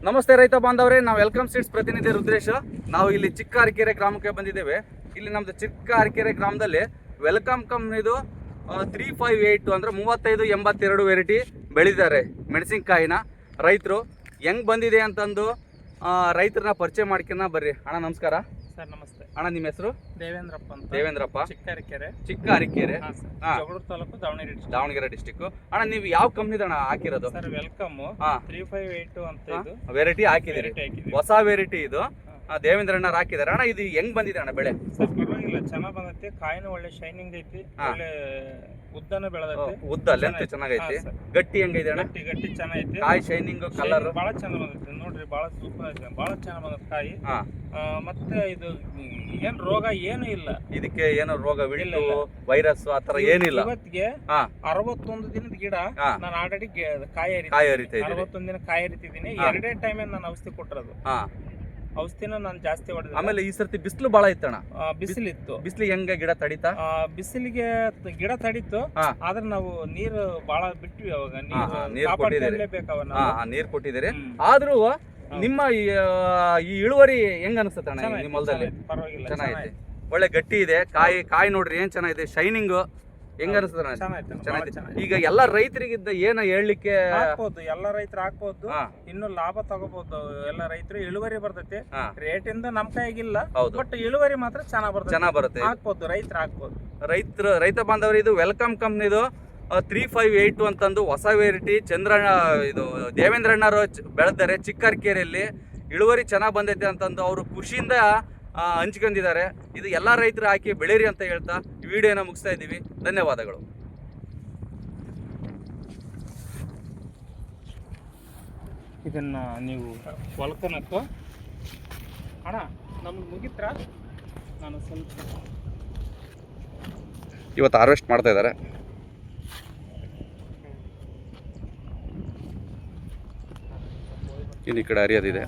ನಮಸ್ತೆ ರೈತ ಬಾಂಧವರೇ, ನಾವು ವೆಲ್ಕಮ್ ಸೀಡ್ಸ್ ಪ್ರತಿನಿಧಿ ರುದ್ರೇಶ. ನಾವು ಇಲ್ಲಿ ಚಿಕ್ಕ ಅರಕೆರೆ ಗ್ರಾಮಕ್ಕೆ ಬಂದಿದ್ದೇವೆ. ಇಲ್ಲಿ ನಮ್ಮದು ಚಿಕ್ಕ ಅರಕೆರೆ ಗ್ರಾಮದಲ್ಲಿ ವೆಲ್ಕಮ್ ಕಂಪ್ನಿದು 358 ಅಂದರೆ 3582 ವೆರೈಟಿ ಬೆಳೆದಿದ್ದಾರೆ ಮೆಣಸಿನ್ಕಾಯಿನ. ರೈತರು ಹೆಂಗೆ ಬಂದಿದೆ ಅಂತಂದು ರೈತರನ್ನ ಪರಿಚಯ ಮಾಡ್ಕೊಳ ಬರ್ರಿ. ಅಣ್ಣ ನಮಸ್ಕಾರ. ಸರ್ ನಮಸ್ತೆ ಅಣ್ಣ, ನಿಮ್ಮ ಹೆಸರು? ದೇವೇಂದ್ರಪ್ಪ ಅಂತ. ದೇವೇಂದ್ರಪ್ಪ, ಚಿಕ್ಕ ಅರಕೆರೆ. ಜಗಳೂರು ತಾಲೂಕು, ದಾವಣಗೆರೆ ಡಿಸ್ಟಿಕ್. ಅಣ್ಣ, ನೀವು ಯಾವ ಕಂಪ್ನಿದ ಅಣ್ಣ ಹಾಕಿರೋದು? ಸರ್ ವೆಲ್ಕಮ್ 358 ಅಂತ ಇದು ವೆರೈಟಿ ಹಾಕಿದಿರಿ. ಹೊಸ ವೆರೈಟಿ ಇದು. ದೇವೇಂದ್ರಣ್ಣ ಹಾಕಿದಾರೆ. ಅಣ್ಣ, ಇದು ಹೆಂಗ್ ಬಂದಿದೆ ಅಣ್ಣ ಬೆಳೆ? ಸರ್ ಪರವಾಗಿಲ್ಲ, ಚೆನ್ನಾಗ್ ಬಂದೈತಿ. ಕಾಯಿನ ಒಳ್ಳೆ ಶೈನಿಂಗ್ ಐತಿ, ಒಳ್ಳೆ ಉದ್ದನ ಬೆಳೆದೈತಿ. ಉದ್ದ ಲೆಂತ್ ಚೆನ್ನಾಗೈತಿ. ಗಟ್ಟಿ ಹೆಂಗೈತೆ ಅಣ್ಣ? ಗಟ್ಟಿ ಚೆನ್ನಾಗೈತಿ. ಕಾಯಿ ಶೈನಿಂಗ್, ಕಲರ್ ಬಹಳ ಚೆನ್ನಾಗ್ ಬಂದೈತಿ. ನೋಡ್ರಿ, ಬಹಳ ಸೂಪರ್ ಐತಿ, ಬಹಳ ಚೆನ್ನಾಗ್ ಬಂದೈತಿ ಕಾಯಿ. ಮತ್ತೆ ಇದು ಏನ್ ರೋಗ ಏನು ಇಲ್ಲ ಇದಕ್ಕೆ. ಏನೋ ರೋಗ ವಿಳಿಲು ವೈರಸ್ ಆತರ ಏನಿಲ್ಲ. ಇವತ್ತಿಗೆ 61 ದಿನದ ಗಿಡ ನಾನು ಆಲ್ರೆಡಿ ಕಾಯಿ ಹರಿತಾ 61 ದಿನ ಕಾಯಿ ಹರಿತಿದ್ದೀನಿ. ಎರಡೇ ಟೈಮ್ ನಾನು ಔಷಧಿ ಕೊಟ್ಟಿರೋದು. ಔಷಧಿನ ನಾನು ಜಾಸ್ತಿ ಹೊಡೆದ. ಆಮೇಲೆ ಈ ಸರ್ತಿ ಬಿಸಿಲು ಬಹಳ ಇತ್ತಣ್ಣ. ಬಿಸಿಲಿತ್ತು. ಬಿಸಿಲಿಗೆ ಹೆಂಗ ಗಿಡ ತಡಿತಾ? ಬಿಸಿಲಿಗೆ ಗಿಡ ತಡಿತು. ಆದ್ರೆ ನಾವು ನೀರು ಬಹಳ ಬಿಟ್ವಿ. ಅವಾಗ ನೀರು ಕೊಟ್ಟಿದ್ದೀರಿ. ನೀರು ಕೊಟ್ಟಿದ್ದೀರಿ. ಆದ್ರೂ ನಿಮ್ಮ ಈ ಇಳುವರಿ ಹೆಂಗ ಅನಿಸುತ್ತೆ ಅಣ್ಣ ನಿಮ್ಮ ಹೊಲದಲ್ಲಿ? ಪರವಾಗಿಲ್ಲ, ಚೆನ್ನಾಗೈತೆ. ಒಳ್ಳೆ ಗಟ್ಟಿ ಇದೆ ಕಾಯಿ ನೋಡ್ರಿ ಏನ್ ಚೆನ್ನಾಗಿದೆ. ಶೈನಿಂಗ್ ಹೆಂಗ ಅನಿಸ್ತದೆ? ಚೆನ್ನಾಗಿದೆ. ಈಗ ಎಲ್ಲಾ ರೈತರಿಗಿದ್ದ ಏನ ಹೇಳಲಿಕ್ಕೆ? ಹಾಕ್ಬೋದು, ಎಲ್ಲ ರೈತರು ಹಾಕ್ಬೋದು. ಇನ್ನು ಲಾಭ ತಗೋಬಹುದು ಎಲ್ಲ ರೈತರು. ಇಳುವರಿ ಬರ್ತೈತಿ. ರೇಟ್ ಇಂದ ನಮ್ ಕೈಗಿಲ್ಲ, ಬಟ್ ಇಳುವರಿ ಮಾತ್ರ ಚೆನ್ನಾಗ್ ಬರುತ್ತೆ. ಹಾಕ್ಬೋದು, ರೈತರು ಹಾಕ್ಬೋದು. ರೈತ ಬಾಂಧವರು, ಇದು ವೆಲ್ಕಮ್ ಕಂಪ್ನಿದು 358 ಅಂತಂದು ಹೊಸ ವೆರೈಟಿ ಇದು ದೇವೇಂದ್ರಣ್ಣರು ಬೆಳೆದಾರೆ ಚಿಕ್ಕ ಅರಕೆರೆಯಲ್ಲಿ. ಇಳುವರಿ ಚೆನ್ನಾಗಿ ಬಂದೈತೆ ಅಂತಂದು ಅವರು ಖುಷಿಯಿಂದ ಹಂಚ್ಕೊಂಡಿದ್ದಾರೆ. ಇದು ಎಲ್ಲ ರೈತರು ಹಾಕಿ ಬೆಳೀರಿ ಅಂತ ಹೇಳ್ತಾ ಈ ವಿಡಿಯೋನ ಮುಗಿಸ್ತಾ ಇದ್ದೀವಿ. ಧನ್ಯವಾದಗಳು. ಇದನ್ನ ನೀವು ಹೊಲ್ಕನಕ್ಕೂ ಅಣ್ಣ ನಮ್ಗೆ ಮುಗಿತ್ರ ನಾನು ಸ್ವಲ್ಪ ಇವತ್ತು ಹಾರ್ವೆಸ್ಟ್ ಮಾಡ್ತಾ ಇದ್ದಾರೆ. ಇನ್ನು ಈ ಕಡೆ ಹರಿಯೋದಿದೆ.